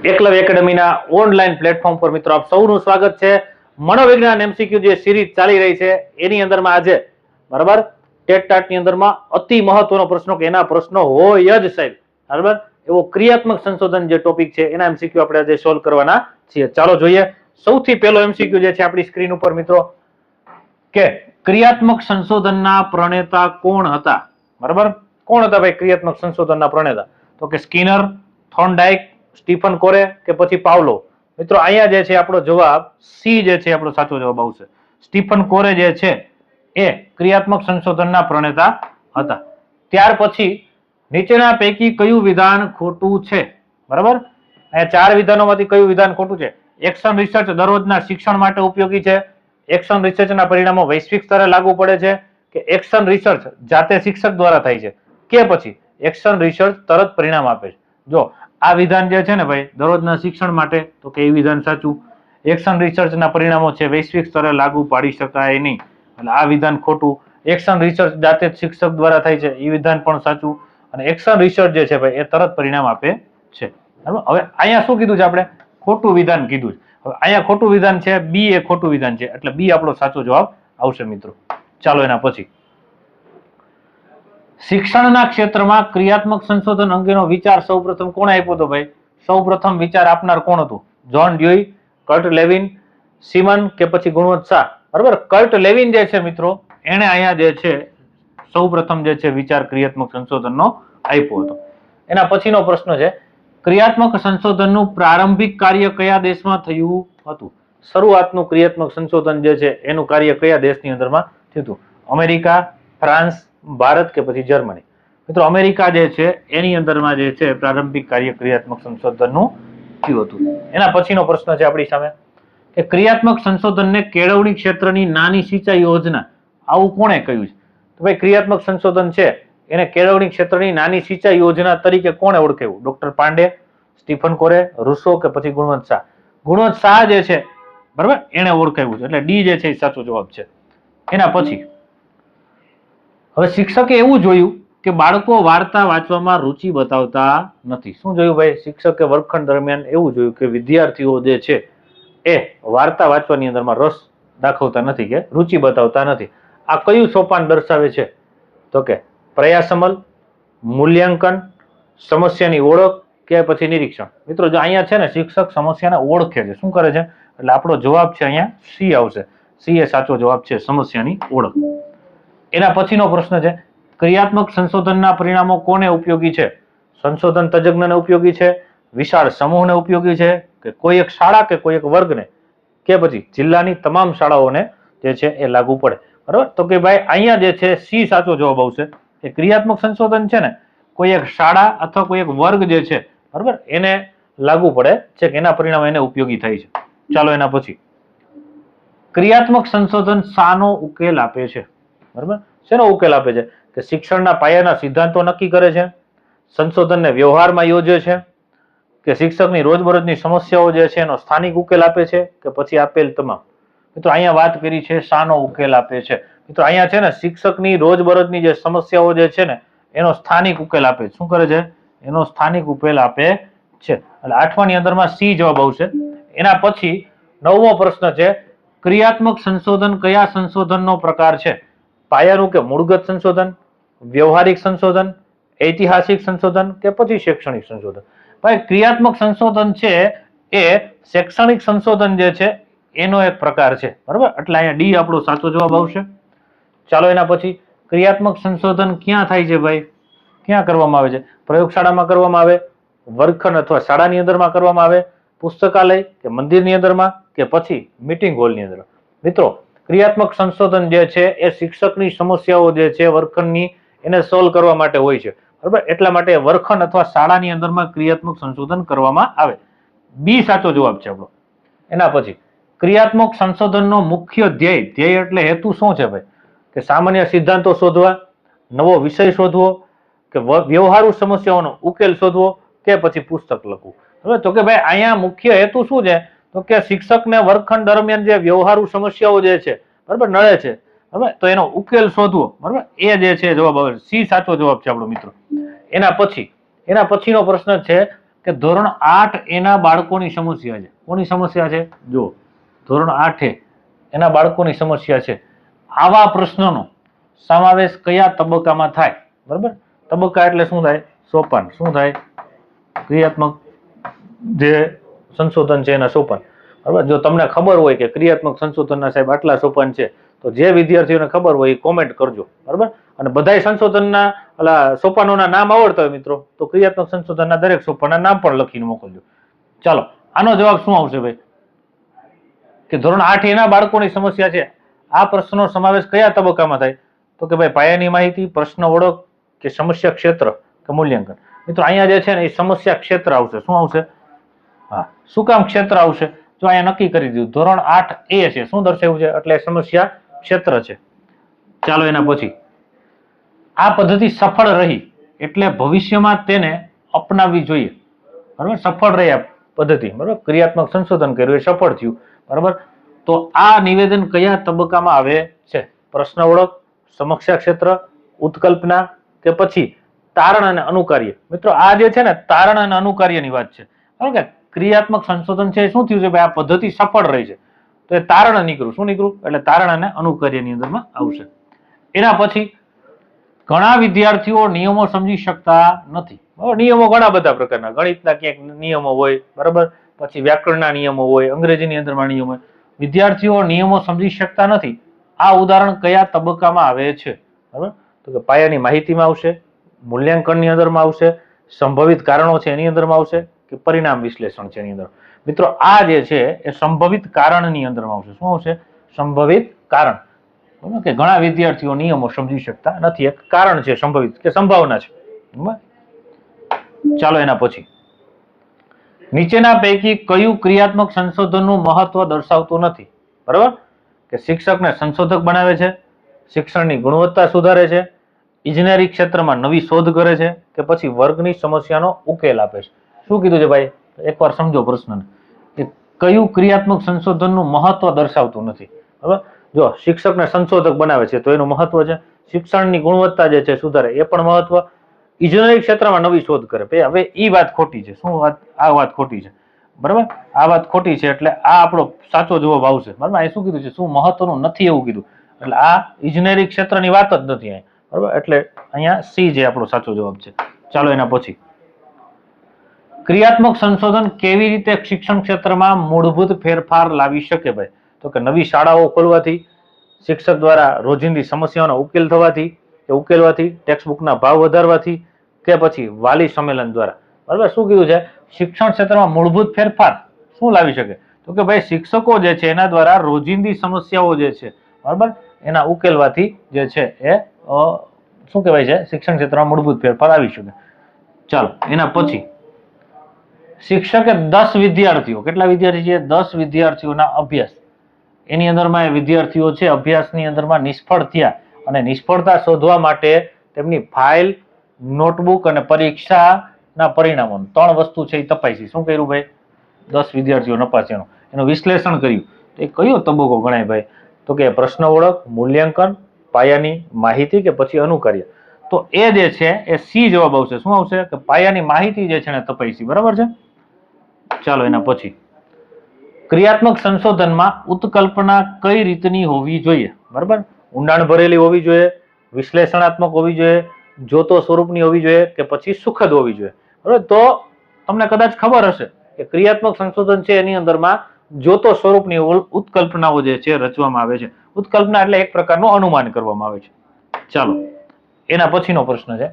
Eklavya એકેડમીના online platform પર મિત્રો આપ સૌનું સ્વાગત છે. મનોવિજ્ઞાન એમસીક્યુ જે સિરીઝ ચાલી રહી છે એની અંદરમાં આજે બરાબર ટેટ ટાટની અંદરમાં અતિ મહત્વનો પ્રશ્નો કે એના પ્રશ્નો હોય જ સાહેબ બરાબર એવો ક્રિયાત્મક સંશોધન જે ટોપિક છે એના એમસીક્યુ આપણે આજે સોલ્વ કરવાના છીએ. ચાલો જોઈએ. સૌથી પહેલો એમસીક્યુ જે છે આપણી સ્ક્રીન ઉપર મિત્રો કે ક્રિયાત્મક સંશોધનના પ્રણેતા કોણ હતા? બરાબર કોણ હતા ભાઈ ક્રિયાત્મક સંશોધનના પ્રણેતા? તો કે સ્કિનર, થોર્નડાઇક, સ્ટીફન કોરે કે પછી પાવલો? મિત્રો અહીંયા જે છે આપણો જવાબ સી જે છે આપણો સાચો જવાબ આવશે. સ્ટીફન કોરે જે છે એ ક્રિયાત્મક સંશોધનના પ્રણેતા હતા. ત્યાર પછી નીચેના પૈકી કયું વિધાન ખોટું છે? બરાબર અહીંયા ચાર વિધાનોમાંથી કયું વિધાન ખોટું છે? એક્શન રિસર્ચ દરરોજના શિક્ષણ માટે ઉપયોગી છે. એક્શન રિસર્ચના પરિણામો વૈશ્વિક સ્તરે લાગુ પડે છે. કે એક્શન રિસર્ચ જાતે શિક્ષક દ્વારા થાય છે. કે પછી એક્શન રિસર્ચ તરત પરિણામ આપે છે. જો આ વિધાન જે છે ને ભાઈ દરરોજના શિક્ષણ માટે, તો કે એ વિધાન સાચું. એક્શન રિસર્ચના પરિણામો છે વૈશ્વિક સ્તરે લાગુ પાડી શકાય નહીં, એટલે આ વિધાન ખોટું. એક્શન રિસર્ચ જાતે શિક્ષક દ્વારા થાય છે એ વિધાન પણ સાચું. અને એક્શન રિસર્ચ જે છે ભાઈ એ તરત પરિણામ આપે છે. હવે અહીંયા શું કીધું છે આપણે? ખોટું વિધાન કીધું છે. હવે અહીંયા ખોટું વિધાન છે બી, એ ખોટું વિધાન છે એટલે બી આપણો સાચો જવાબ આવશે મિત્રો. ચાલો એના પછી શિક્ષણના ક્ષેત્રમાં ક્રિયાત્મક સંશોધન અંગેનો વિચાર સૌપ્રથમ કોણે આપ્યો હતો ભાઈ? સૌપ્રથમ વિચાર આપનાર કોણ હતું? જ્હોન ડ્યુઈ, કર્ટ લેવિન, સિમન કે પછી ગુણવંત શાહ? બરાબર કર્ટ લેવિન જે છે મિત્રો એને અહીંયા જે છે સૌપ્રથમ જે છે વિચાર ક્રિયાત્મક સંશોધનનો આપ્યો હતો. એના પછીનો પ્રશ્ન છે ક્રિયાત્મક સંશોધનનું પ્રારંભિક કાર્ય કયા દેશમાં થયું હતું? શરૂઆતનું ક્રિયાત્મક સંશોધન જે છે એનું કાર્ય કયા દેશની અંદરમાં થયું હતું? અમેરિકા, ફ્રાન્સ, ભારત કે પછી જર્મની? મિત્રો અમેરિકા જે છે એની અંદરમાં જે છે પ્રારંભિક કાર્ય ક્રિયાત્મક સંશોધનનું થયું હતું. એના પછીનો પ્રશ્ન છે આપણી સામે કે ક્રિયાત્મક સંશોધનને કેળવણી ક્ષેત્રની નાની સિંચાઈ યોજના આવું કોણે કહ્યું છે? તો ભાઈ ક્રિયાત્મક સંશોધન છે એને કેળવણી ક્ષેત્રની નાની સિંચાઈ યોજના તરીકે કોણે ઓળખાવ્યું? ડોક્ટર પાંડે, સ્ટીફન કોરે, રૂસો કે પછી ગુણવંત શાહ? ગુણવંત શાહ જે છે બરાબર એને ઓળખાવ્યું છે એટલે ડી જે છે એ સાચો જવાબ છે. એના પછી હવે શિક્ષકે એવું જોયું કે બાળકો વાર્તા વાંચવામાં રુચિ બતાવતા નથી. શું જોયું ભાઈ? શિક્ષકે વર્ગખંડ દરમિયાન એવું જોયું કે વિદ્યાર્થીઓ જે છે એ વાર્તા વાંચવાની અંદરમાં રસ દાખવતા નથી કે રુચિ બતાવતા નથી. આ કયું સોપાન દર્શાવે છે? તો કે પ્રયાસમલ, મૂલ્યાંકન, સમસ્યાની ઓળખ કે પછી નિરીક્ષણ? મિત્રો જો અહીંયા છે ને શિક્ષક સમસ્યાને ઓળખે છે. શું કરે છે? એટલે આપણો જવાબ છે અહીંયા સી આવશે. સી એ સાચો જવાબ છે, સમસ્યાની ઓળખ. એના પછીનો પ્રશ્ન છે ક્રિયાત્મક સંશોધનના પરિણામો કોને ઉપયોગી છે? સંશોધન તજજ્ઞને ઉપયોગી છે, વિશાળ સમૂહને ઉપયોગી છે, કે કોઈ એક શાળા કે કોઈ એક વર્ગને, કે પછી જિલ્લાની તમામ શાળાઓને જે છે એ લાગુ પડે? બરાબર તો કે ભાઈ અહીંયા જે છે સી સાચો જવાબ આવશે કે ક્રિયાત્મક સંશોધન છે ને કોઈ એક શાળા અથવા કોઈ એક વર્ગ જે છે બરાબર એને લાગુ પડે છે કે એના પરિણામ એને ઉપયોગી થાય છે. ચાલો એના પછી ક્રિયાત્મક સંશોધન શાનો ઉકેલ આપે છે? બરાબર શેનો ઉકેલ આપે છે? કે શિક્ષણના પાયાના સિદ્ધાંતો નક્કી કરે છે, સંશોધનને વ્યવહારમાં યોજે છે, કે શિક્ષકની રોજબરોજની સમસ્યાઓ જે છે એનો સ્થાનિક ઉકેલ આપે છે, કે પછી આપેલ તમામ? મિત્રો અહીંયા વાત કરી છે શાનો ઉકેલ આપે છે. મિત્રો અહીંયા છે ને શિક્ષકની રોજબરોજની જે સમસ્યાઓ જે છે ને એનો સ્થાનિક ઉકેલ આપે છે. શું કરે છે? એનો સ્થાનિક ઉકેલ આપે છે. એટલે આઠમાની અંદરમાં સી જવાબ આવશે. એના પછી નવમો પ્રશ્ન છે ક્રિયાત્મક સંશોધન કયા સંશોધનનો પ્રકાર છે? પાયાનું કે મૂળગત સંશોધન, વ્યવહારિક સંશોધન, ઐતિહાસિક સંશોધન કે પછી શૈક્ષણિક સંશોધન? ભાઈ ક્રિયાત્મક સંશોધન છે એ શૈક્ષણિક સંશોધન જે છે એનો એક પ્રકાર છે. બરાબર એટલે અહીંયા ડી આપણો સાચો જવાબ આવશે. ચાલો એના પછી ક્રિયાત્મક સંશોધન ક્યાં થાય છે ભાઈ? ક્યાં કરવામાં આવે છે? પ્રયોગશાળામાં કરવામાં આવે, વર્ગખંડ અથવા શાળાની અંદરમાં કરવામાં આવે, પુસ્તકાલય કે મંદિરની અંદરમાં, કે પછી મીટિંગ હોલની અંદર? મિત્રો ક્રિયાત્મક સંશોધન જે છે એ શિક્ષકની સમસ્યાઓ જે છે વર્ગખંડની એને સોલ્વ કરવા માટે હોય છે. બરાબર એટલા માટે વર્ગખંડ અથવા શાળાની અંદરમાં ક્રિયાત્મક સંશોધન કરવામાં આવે. બી સાચો જવાબ છે આપણો. એના પછી ક્રિયાત્મક સંશોધનનો મુખ્ય ધ્યેય, ધ્યેય એટલે હેતુ શું છે ભાઈ? કે સામાન્ય સિદ્ધાંતો શોધવા, નવો વિષય શોધવો, કે વ્યવહારુ સમસ્યાઓનો ઉકેલ શોધવો, કે પછી પુસ્તક લખવું? બરાબર તો કે ભાઈ અહીંયા મુખ્ય હેતુ શું છે? તો કે શિક્ષકને વર્ગખંડ દરમિયાન જે વ્યવહારુ સમસ્યાઓ જે છે બરાબર નડે છે બરાબર તો એનો ઉકેલ શોધવો. બરાબર એ જે છે જવાબ આવે. સી સાચો જવાબ છે આપણો મિત્રો. એના પછીનો પ્રશ્ન છે કે ધોરણ 8 એના બાળકોની સમસ્યા છે. કોની સમસ્યા છે? જો ધોરણ 8 એના બાળકોની સમસ્યા છે. આવા પ્રશ્નોનો સમાવેશ કયા તબક્કામાં થાય? બરાબર, તબક્કા એટલે શું થાય? સોપાન. શું થાય? ક્રિયાત્મક જે સંશોધન છે એના સોપાન. બરાબર, જો તમને ખબર હોય કે ક્રિયાત્મક સંશોધનના સાહેબ આટલા સોપાન છે તો જે વિદ્યાર્થીઓને ખબર હોય એ કોમેન્ટ કરજો. બરાબર, અને બધાય સંશોધનના સોપાનોના નામ આવડતા હોય મિત્રો તો ક્રિયાત્મક સંશોધનના દરેક સોપાનના નામ પણ લખીને મોકલજો. ચાલો, આનો જવાબ શું આવશે ભાઈ? કે ધોરણ 8 એના બાળકોની સમસ્યા છે. આ પ્રશ્નનો સમાવેશ કયા તબક્કામાં થાય? તો કે ભાઈ પાયાની માહિતી, પ્રશ્ન ઓળખ કે સમસ્યા ક્ષેત્ર કે મૂલ્યાંકન. મિત્રો અહીંયા જે છે ને એ સમસ્યા ક્ષેત્ર આવશે. શું આવશે? હા, શું કામ ક્ષેત્ર આવશે? જો અહીંયા નક્કી કરી દીધું ધોરણ 8 એ છે, શું દર્શાવ્યું છે? એટલે સમસ્યા ક્ષેત્ર છે. ચાલો, એના પછી આ પદ્ધતિ સફળ રહી એટલે ભવિષ્યમાં તેને અપનાવવી જોઈએ. બરાબર, સફળ રહી આ પદ્ધતિ. બરાબર, ક્રિયાત્મક સંશોધન કર્યું એ સફળ થયું. બરાબર, તો આ નિવેદન કયા તબક્કામાં આવે છે? પ્રશ્ન ઓળખ, સમસ્યા ક્ષેત્ર, ઉત્કલ્પના કે પછી તારણ અને અનુકાર્ય. મિત્રો આ જે છે ને તારણ અને અનુકાર્યની વાત છે. કારણ કે ક્રિયાત્મક સંશોધન છે શું થયું છે ભાઈ? આ પદ્ધતિ સફળ રહી છે તો એ તારણ નીકળ્યું. શું નીકળ્યું? એટલે તારણ અને અનુકાર્યની અંદરમાં આવશે. એના પછી ઘણા વિદ્યાર્થીઓ નિયમો સમજી શકતા નથી. નિયમો ઘણા બધા પ્રકારના, ગણિતના ક્યાંક નિયમો હોય, બરાબર, પછી વ્યાકરણના નિયમો હોય, અંગ્રેજીની અંદરમાં નિયમો હોય. વિદ્યાર્થીઓ નિયમો સમજી શકતા નથી. આ ઉદાહરણ કયા તબક્કામાં આવે છે? બરાબર, તો કે પાયાની માહિતીમાં આવશે, મૂલ્યાંકનની અંદરમાં આવશે, સંભવિત કારણો છે એની અંદરમાં આવશે કે પરિણામ વિશ્લેષણ છે એની અંદર. મિત્રો આ જે છે એ સંભવિત કારણની અંદરમાં આવશે. શું આવશે? સંભવિત કારણ. બરાબર, કે ઘણા વિદ્યાર્થીઓ નિયમો સમજી શકતા નથી, એક કારણ છે સંભવિત કે સંભાવના છે. ચાલો, એના પછી નીચેના પૈકી કયું ક્રિયાત્મક સંશોધનનું મહત્વ દર્શાવતું નથી? બરાબર, કે શિક્ષકને સંશોધક બનાવે છે, શિક્ષણની ગુણવત્તા સુધારે છે, ઇજનેરી ક્ષેત્રમાં નવી શોધ કરે છે કે પછી વર્ગની સમસ્યાનો ઉકેલ આપે છે. શું કીધું છે ભાઈ? એકવાર સમજો પ્રશ્નને કે કયું ક્રિયાત્મક સંશોધનનું મહત્વ દર્શાવતું નથી. બરાબર, જો શિક્ષકને સંશોધક બનાવે છે તો એનું મહત્વ છે, શિક્ષણની ગુણવત્તા જે છે સુધારે એ પણ મહત્વ, ઇજનેરી ક્ષેત્રમાં નવી શોધ કરે. હવે એ વાત ખોટી છે. શું વાત? આ વાત ખોટી છે. બરાબર, આ વાત ખોટી છે એટલે આ આપણો સાચો જવાબ આવશે. બરાબર, અહીં શું કીધું છે? શું મહત્વનું નથી એવું કીધું, એટલે આ ઇજનેરી ક્ષેત્રની વાત જ નથી અહીં. બરાબર, એટલે અહીંયા સી જે આપણો સાચો જવાબ છે. ચાલો, એના પછી ક્રિયાત્મક સંશોધન કેવી રીતે શિક્ષણ ક્ષેત્રમાં મૂળભૂત ફેરફાર લાવી શકે ભાઈ? તો કે નવી શાળાઓ ખોલવાથી, શિક્ષક દ્વારા રોજિંદી સમસ્યાઓનો ઉકેલ થવાથી કે ઉકેલવાથી, ટેક્સ્ટબુકના ભાવ વધારવાથી કે પછી વાલી સંમેલન દ્વારા. બરાબર, શું કીધું છે? શિક્ષણ ક્ષેત્રમાં મૂળભૂત ફેરફાર શું લાવી શકે? તો કે ભાઈ શિક્ષકો જે છે એના દ્વારા રોજિંદી સમસ્યાઓ જે છે, બરાબર, એના ઉકેલવાથી જે છે એ શું કહેવાય છે? શિક્ષણ ક્ષેત્રમાં મૂળભૂત ફેરફાર આવી શકે. ચાલો, એના પછી શિક્ષકે 10 વિદ્યાર્થીઓ, કેટલા વિદ્યાર્થી છે? 10 વિદ્યાર્થીઓના અભ્યાસ, એની અંદરમાં એ વિદ્યાર્થીઓ છે અભ્યાસની અંદરમાં નિષ્ફળ થયા અને નિષ્ફળતા શોધવા માટે તેમની ફાઇલ, નોટબુક અને પરીક્ષાના પરિણામો 3 વસ્તુ છે એ તપાસી. શું કર્યું ભાઈ? 10 વિદ્યાર્થીઓ નપાસ્યાનું એનું વિશ્લેષણ કર્યું. તો એ કયો તબક્કો ગણાય ભાઈ? તો કે પ્રશ્ન ઓળખ, મૂલ્યાંકન, પાયાની માહિતી કે પછી અનુકાર્ય. તો એ જે છે એ સી જવાબ આવશે. શું આવશે? કે પાયાની માહિતી જે છે ને તપાસી. બરાબર છે. ચાલો, એના પછી ક્રિયાત્મક સંશોધનમાં ઉત્કલ્પના કઈ રીતની હોવી જોઈએ? બરાબર, ઊંડાણ ભરેલી હોવી જોઈએ, વિશ્લેષણાત્મક હોવી જોઈએ, જોતો સ્વરૂપની હોવી જોઈએ કે પછી સુખદ હોવી જોઈએ? બરાબર, તો તમને કદાચ ખબર હશે કે ક્રિયાત્મક સંશોધન છે એની અંદરમાં જોતો સ્વરૂપની ઉત્કલ્પનાઓ જે છે રચવામાં આવે છે. ઉત્કલ્પના એટલે એક પ્રકારનું અનુમાન કરવામાં આવે છે. ચાલો, એના પછીનો પ્રશ્ન છે,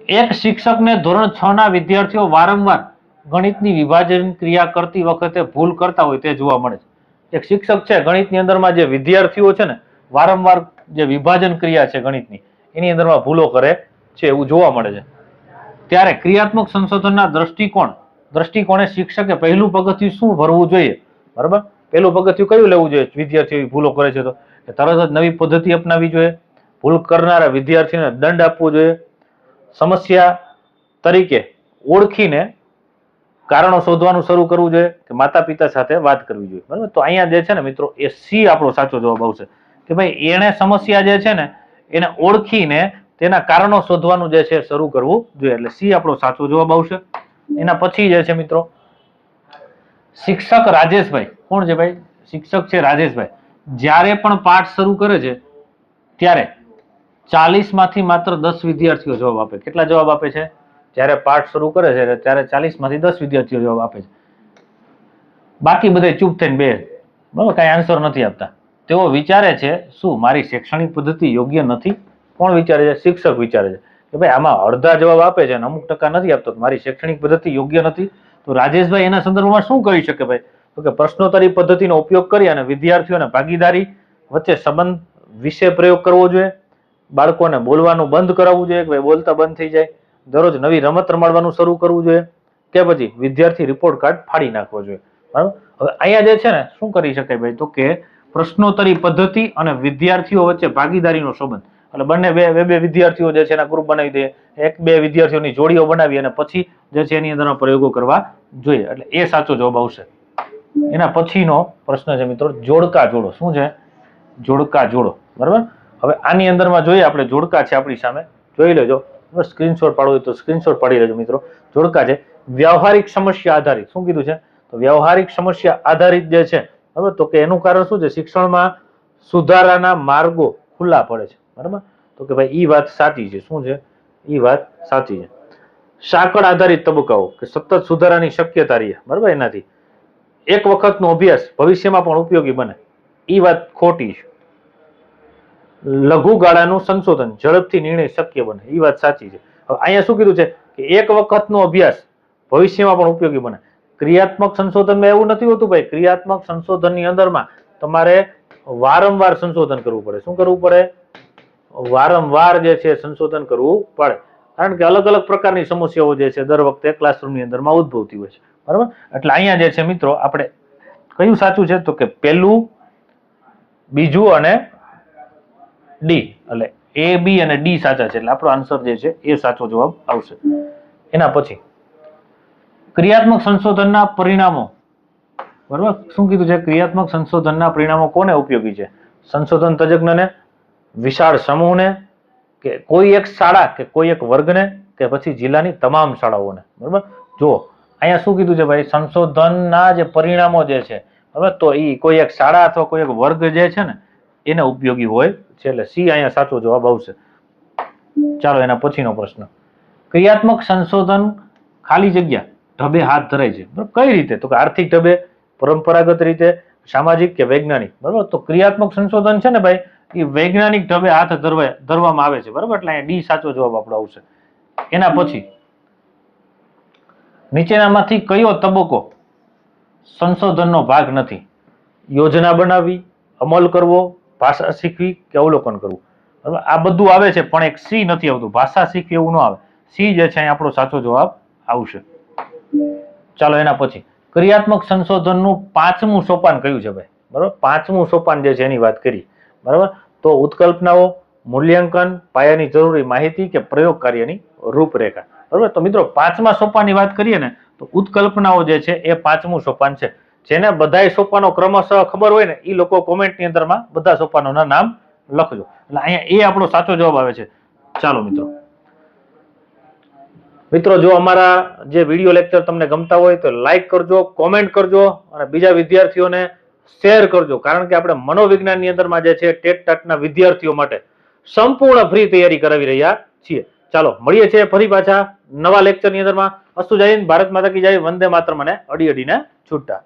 એક શિક્ષકને ધોરણ 6 ના વિદ્યાર્થીઓ વારંવાર ગણિતની વિભાજન ક્રિયા કરતી વખતે ભૂલ કરતા હોય તે જોવા મળે છે. એક શિક્ષક છે ગણિતની અંદરમાં જે વિદ્યાર્થીઓ છે ને વારંવાર જે વિભાજન ક્રિયા છે ગણિતની એની અંદરમાં ભૂલો કરે છે એવું જોવા મળે છે. ત્યારે ક્રિયાત્મક સંશોધનના દ્રષ્ટિકોણે શિક્ષકે પહેલું પગથિયું શું ભરવું જોઈએ? બરાબર, પહેલું પગથિયું કયું લેવું જોઈએ? વિદ્યાર્થીઓ ભૂલો કરે છે તો તરત જ નવી પદ્ધતિ અપનાવવી જોઈએ, ભૂલ કરનારા વિદ્યાર્થીને દંડ આપવો જોઈએ, સમસ્યા તરીકે ઓળખીને કારણો શોધવાનું શરૂ કરવું જોઈએ કે માતા પિતા સાથે વાત કરવી જોઈએ. બરાબર, તો અહીંયા જે છે ને મિત્રો એ સી આપણો સાચો જવાબ આવશે કે ભાઈ એને સમસ્યા જે છે ને એને ઓળખીને તેના કારણો શોધવાનું જે છે શરૂ કરવું જોઈએ. એટલે સી આપણો સાચો જવાબ આવશે. એના પછી જે છે મિત્રો શિક્ષક રાજેશભાઈ. કોણ છે ભાઈ? શિક્ષક છે રાજેશભાઈ. જ્યારે પણ પાઠ શરૂ કરે છે ત્યારે 40 માંથી માત્ર 10 વિદ્યાર્થીઓ જવાબ આપે. કેટલા જવાબ આપે છે? જ્યારે પાઠ શરૂ કરે છે ત્યારે 40 માંથી 10 વિદ્યાર્થીઓ જવાબ આપે છે. બાકી બધા ચૂપ થઈને બે, બરાબર, કઈ આન્સર નથી આપતા. તેઓ વિચારે છે શું મારી શૈક્ષણિક પદ્ધતિ યોગ્ય નથી? કોણ વિચારે છે? શિક્ષક વિચારે છે કે ભાઈ આમાં અડધા જવાબ આપે છે અને અમુક ટકા નથી આપતો, મારી શૈક્ષણિક પદ્ધતિ યોગ્ય નથી. તો રાજેશભાઈ એના સંદર્ભમાં શું કરી શકે ભાઈ? તો કે પ્રશ્નોત્તરી પદ્ધતિનો ઉપયોગ કરી અને વિદ્યાર્થીઓને ભાગીદારી વચ્ચે સંબંધ વિશે પ્રયોગ કરવો જોઈએ. બાળકોને બોલવાનું બંધ કરાવવું જોઈએ કે ભાઈ બોલતા બંધ થઈ જાય. દરરોજ નવી રમત રમાડવાનું શરૂ કરવું જોઈએ કે પછી વિદ્યાર્થી રિપોર્ટ કાર્ડ ફાડી નાખવો જોઈએ. બરાબર. હવે અહીંયા જે છે ને શું કરી શકાય ભાઈ? તો કે પ્રશ્નોત્તરી પદ્ધતિ અને વિદ્યાર્થીઓ વચ્ચે ભાગીદારીનો સંબંધ. એટલે બંને બે વિદ્યાર્થીઓ જે છે એના ગ્રુપ બનાવી દે, એક બે વિદ્યાર્થીઓની જોડીઓ બનાવી અને પછી જે છે એની અંદર પ્રયોગો કરવા જોઈએ. એટલે એ સાચો જવાબ આવશે. એના પછીનો પ્રશ્ન છે મિત્રો જોડકા જોડો. શું છે? જોડકા જોડો. બરાબર. હવે આની અંદરમાં જોઈએ આપણે, જોડકા છે આપણી સામે, જોઈ લેજો. સ્ક્રીનશોટ પાડવો હોય તો સ્ક્રીનશોટ પાડી લેજો મિત્રો. જોડકા છે વ્યવહારિક સમસ્યા આધારિત. શું કીધું છે? તો વ્યવહારિક સમસ્યા આધારિત જે છે, બરાબર, તો કે એનું કારણ શું છે? શિક્ષણમાં સુધારાના માર્ગો ખુલ્લા પડે છે. બરાબર. તો કે ભાઈ ઈ વાત સાચી છે. શું છે? ઈ વાત સાચી છે. સાંકળ આધારિત તબક્કાઓ કે સતત સુધારાની શક્યતા રહે. બરાબર. એનાથી એક વખતનો અભ્યાસ ભવિષ્યમાં પણ ઉપયોગી બને. ઈ વાત ખોટી છે. લઘુ ગાળાનું સંશોધન ઝડપથી નિર્ણય શક્ય બને. ઈ વાત સાચી છે. હવે અહીંયા શું કીધું છે કે એક વખતનો અભ્યાસ ભવિષ્યમાં પણ ઉપયોગી બને. ક્રિયાત્મક સંશોધનમાં એવું નથી હોતું ભાઈ. ક્રિયાત્મક સંશોધનની અંદરમાં તમારે વારંવાર સંશોધન કરવું પડે. શું કરવું પડે? વારંવાર જે છે સંશોધન કરવું પડે. કારણ કે અલગ અલગ પ્રકારની સમસ્યાઓ જે છે દર વખતે ક્લાસરૂમની અંદરમાં ઉદ્ભવતી હોય છે. બરાબર. એટલે અહીંયા જે છે મિત્રો આપણે કયું સાચું છે? તો કે પહેલું, બીજું અને ડી. એટલે એ, બી અને ડી સાચા છે. એટલે આપણો આન્સર જે છે એ સાચો જવાબ આવશે. એના પછી ક્રિયાત્મક સંશોધનના પરિણામો. બરાબર. શું કીધું છે? ક્રિયાત્મક સંશોધનના પરિણામો કોને ઉપયોગી છે? સંશોધન તજજ્ઞને, વિશાળ સમૂહને, કે કોઈ એક શાળા કે કોઈ એક વર્ગને, કે પછી જિલ્લાની તમામ શાળાઓને. બરાબર. જુઓ અહીંયા શું કીધું છે ભાઈ? સંશોધનના જે પરિણામો જે છે, બરાબર, તો એ કોઈ એક શાળા અથવા કોઈ એક વર્ગ જે છે ને એને ઉપયોગી હોય છે. એટલે સી અહીંયા સાચો જવાબ આવશે. ચાલો એના પછીનો પ્રશ્ન. ક્રિયાત્મક સંશોધન ખાલી જગ્યા ઢબે હાથ ધરાય છે. બરાબર. કઈ રીતે? તો કે આર્થિક ઢબે, પરંપરાગત રીતે, સામાજિક કે વૈજ્ઞાનિક. બરાબર. તો ક્રિયાત્મક સંશોધન છે ને ભાઈ એ વૈજ્ઞાનિક ઢબે હાથ ધરવામાં આવે છે. બરાબર. એટલે અહીંયા ડી સાચો જવાબ આપણો આવશે. એના પછી નીચેનામાંથી કયો તબક્કો સંશોધનનો ભાગ નથી? યોજના બનાવવી, અમલ કરવો, ભાષા શીખવી કે અવલોકન કરવું. બરાબર. આ બધું આવે છે પણ એક સી નથી આવતું. ભાષા શીખવી એવું ન આવે. સી જે છે અહીં આપણો સાચો જવાબ આવશે. ચાલો એના પછી ક્રિયાત્મક સંશોધનનું 5મું સોપાન કયું છે ભાઈ? બરાબર. 5મું સોપાન જે છે એની વાત કરી. બરાબર. તો ઉત્કલ્પનાઓ, મૂલ્યાંકન, પાયાની જરૂરી માહિતી કે પ્રયોગ કાર્યની રૂપરેખા. બરાબર. તો મિત્રો 5મા સોપાનની વાત કરીએ ને તો ઉત્કલ્પનાઓ જે છે એ 5મું સોપાન છે. જેને બધાય સોપાનો ક્રમશઃ ખબર હોય ને એ લોકો કોમેન્ટની અંદરમાં બધા સોપાનોના નામ લખજો. એટલે અહીંયા એ આપણો સાચો જવાબ આવે છે. ચાલો મિત્રો જો અમારા જે વિડીયો લેક્ચર તમને ગમતા હોય તો લાઈક કરજો, કોમેન્ટ કરજો અને બીજા વિદ્યાર્થીઓને શેર કરજો. કારણ કે આપણે મનોવિજ્ઞાનની અંદરમાં જે છે ટેટ ટાટના વિદ્યાર્થીઓ માટે સંપૂર્ણ ફ્રી તૈયારી કરાવી રહ્યા છીએ. ચાલો મળીએ છીએ ફરી પાછા નવા લેક્ચરની અંદરમાં. અસ્તુ જય હિન્દ, ભારત માતા કી જય, વંદે માતરમ અને અડી અડીને છૂટા.